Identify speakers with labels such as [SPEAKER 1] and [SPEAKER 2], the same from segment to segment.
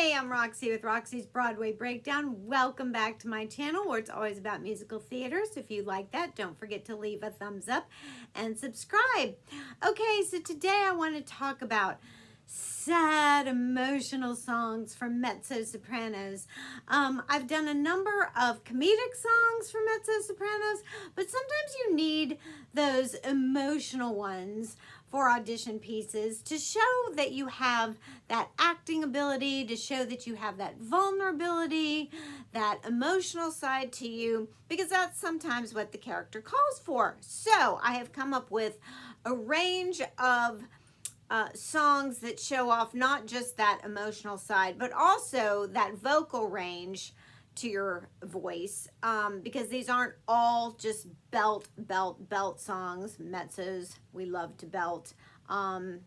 [SPEAKER 1] Hey, I'm Roxie with Roxie's Broadway Breakdown. Welcome back to my channel where it's always about musical theater. So if you like that, don't forget to leave a thumbs up and subscribe. Okay, so today I want to talk about sad, emotional songs from Mezzo Sopranos. I've done a number of comedic songs from Mezzo Sopranos, but sometimes you need those emotional ones for audition pieces to show that you have that acting ability, to show that you have that vulnerability, that emotional side to you, because that's sometimes what the character calls for. So I have come up with a range of songs that show off not just that emotional side, but also that vocal range to your voice, because these aren't all just belt songs. Mezzos, we love to belt. And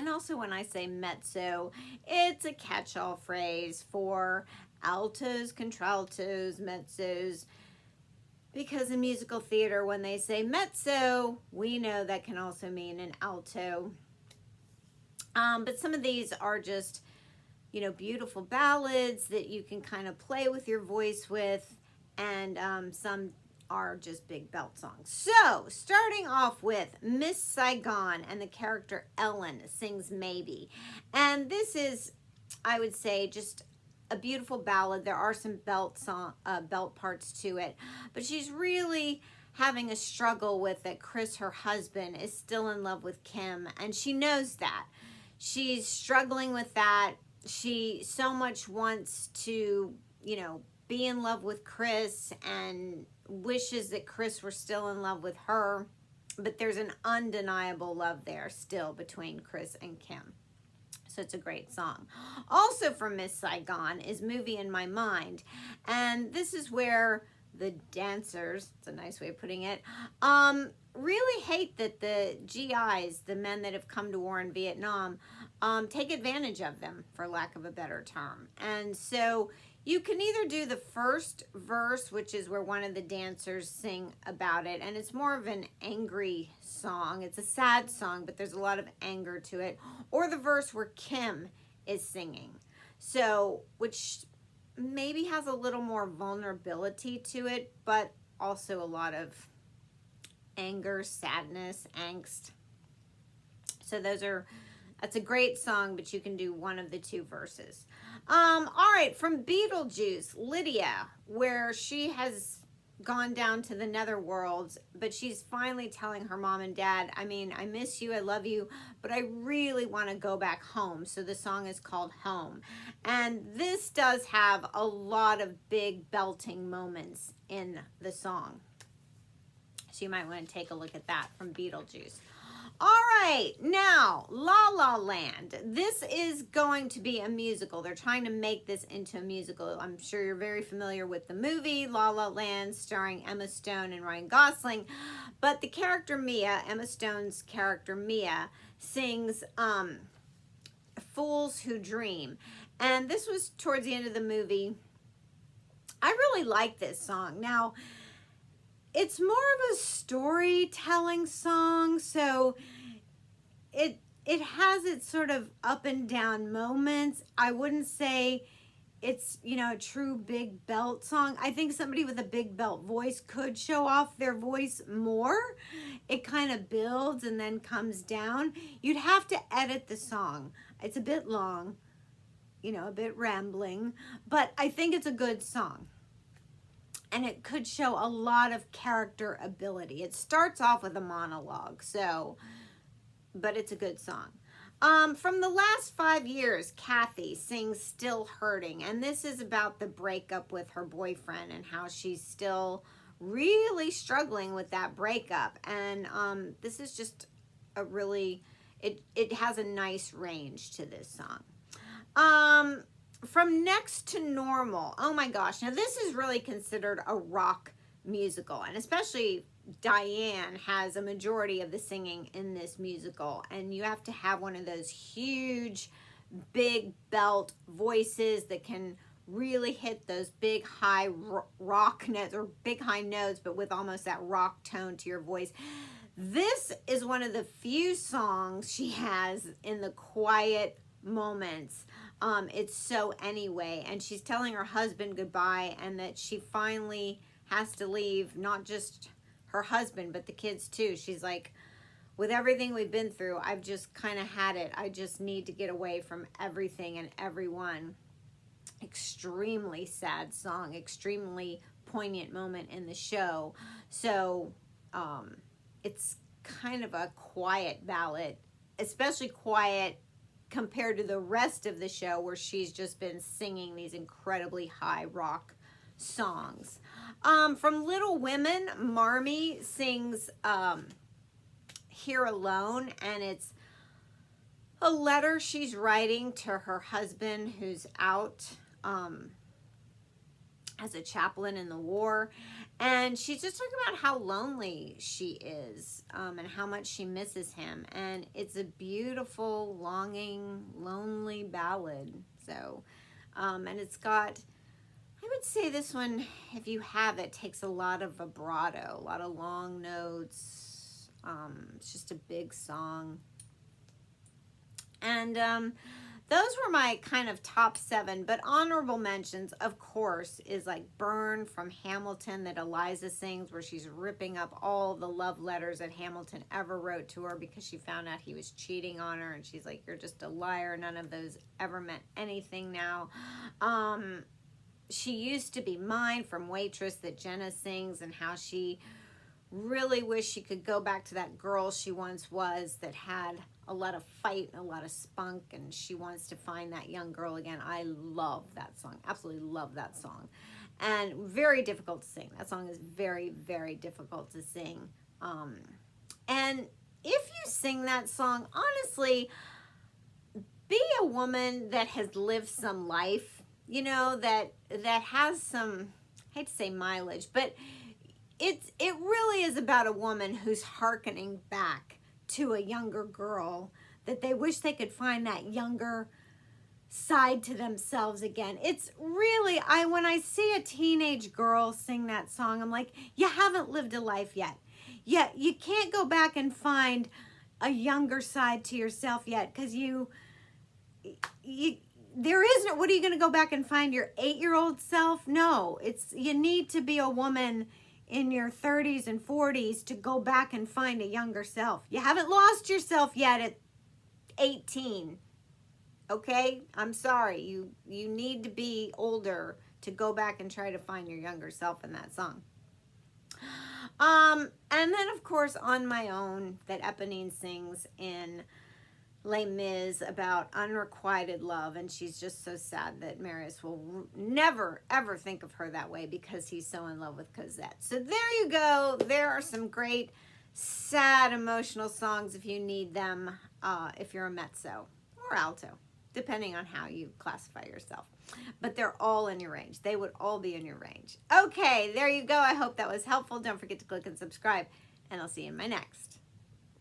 [SPEAKER 1] also when I say mezzo, it's a catch-all phrase for altos, contraltos, mezzos, because in musical theater, when they say mezzo, we know that can also mean an alto. But some of these are just, you know, beautiful ballads that you can kind of play with your voice with, and some are just big belt songs. So, starting off with Miss Saigon, and the character Ellen sings Maybe. And this is, I would say, just a beautiful ballad. There are some belt parts to it, but she's really having a struggle with that Chris, her husband, is still in love with Kim, and she knows that. She's struggling with that. She so much wants to, you know, be in love with Chris and wishes that Chris were still in love with her, but there's an undeniable love there still between Chris and Kim. So it's a great song. Also from Miss Saigon is Movie in My Mind, and this is where the dancers, it's a nice way of putting it, really hate that the GIs, the men that have come to war in Vietnam, take advantage of them, for lack of a better term. And so you can either do the first verse, which is where one of the dancers sing about it, and it's more of an angry song. It's a sad song, but there's a lot of anger to it. Or the verse where Kim is singing. So, which maybe has a little more vulnerability to it, but also a lot of anger, sadness, angst. So that's a great song, but you can do one of the two verses. All right, from Beetlejuice, Lydia, where she has gone down to the netherworld, but she's finally telling her mom and dad, I mean, I miss you, I love you, but I really want to go back home. So the song is called Home. And this does have a lot of big belting moments in the song. So you might want to take a look at that from Beetlejuice. All right, now, La La Land. This is going to be a musical. They're trying to make this into a musical. I'm sure you're very familiar with the movie La La Land, starring Emma Stone and Ryan Gosling. But the character Mia, Emma Stone's character Mia, sings Fools Who Dream. And this was towards the end of the movie. I really like this song. Now, it's more of a storytelling song, so it has its sort of up and down moments. I wouldn't say it's, you know, a true big belt song. I think somebody with a big belt voice could show off their voice more. It kind of builds and then comes down. You'd have to edit the song. It's a bit long, you know, a bit rambling, but I think it's a good song. And it could show a lot of character ability. It starts off with a monologue, so, but it's a good song. From the last 5 years, Kathy sings Still Hurting. And this is about the breakup with her boyfriend and how she's still really struggling with that breakup. And this is just a really, it has a nice range to this song. From Next to Normal, oh my gosh, now this is really considered a rock musical, and especially Diane has a majority of the singing in this musical, and you have to have one of those huge, big belt voices that can really hit those big high rock notes, or big high notes, but with almost that rock tone to your voice. This is one of the few songs she has in the quiet moments. It's So Anyway. And she's telling her husband goodbye, and that she finally has to leave, not just her husband, but the kids too. She's like, with everything we've been through, I've just kind of had it. I just need to get away from everything and everyone. Extremely sad song, extremely poignant moment in the show. So it's kind of a quiet ballad, especially quiet compared to the rest of the show, where she's just been singing these incredibly high rock songs. From Little Women, Marmee sings Here Alone, and it's a letter she's writing to her husband who's out as a chaplain in the war. And she's just talking about how lonely she is, and how much she misses him. And it's a beautiful, longing, lonely ballad. So, and it's got, I would say this one, if you have it, takes a lot of vibrato, a lot of long notes. It's just a big song. And those were my kind of top 7, but honorable mentions, of course, is like Burn from Hamilton that Eliza sings, where she's ripping up all the love letters that Hamilton ever wrote to her because she found out he was cheating on her, and she's like, you're just a liar. None of those ever meant anything now. She Used to Be Mine from Waitress that Jenna sings, and how she really wished she could go back to that girl she once was that had a lot of fight and a lot of spunk, and she wants to find that young girl again. I love that song. Absolutely love that song. And very difficult to sing. That song is very, very difficult to sing. And if you sing that song, honestly, be a woman that has lived some life, you know, that has some, I hate to say mileage, but it really is about a woman who's hearkening back to a younger girl, that they wish they could find that younger side to themselves again. It's really, when I see a teenage girl sing that song, I'm like, you haven't lived a life yet. You can't go back and find a younger side to yourself yet, because there isn't. What are you going to go back and find your 8-year-old self? No, you need to be a woman in your 30s and 40s to go back and find a younger self. You haven't lost yourself yet at 18. Okay? I'm sorry. You need to be older to go back and try to find your younger self in that song. And then, of course, On My Own, that Eponine sings in Les Mis, about unrequited love, and she's just so sad that Marius will never ever think of her that way because he's so in love with Cosette. So there you go. There are some great sad emotional songs if you need them, if you're a mezzo or alto, depending on how you classify yourself. But they're all in your range. They would all be in your range. Okay, there you go. I hope that was helpful. Don't forget to click and subscribe, and I'll see you in my next.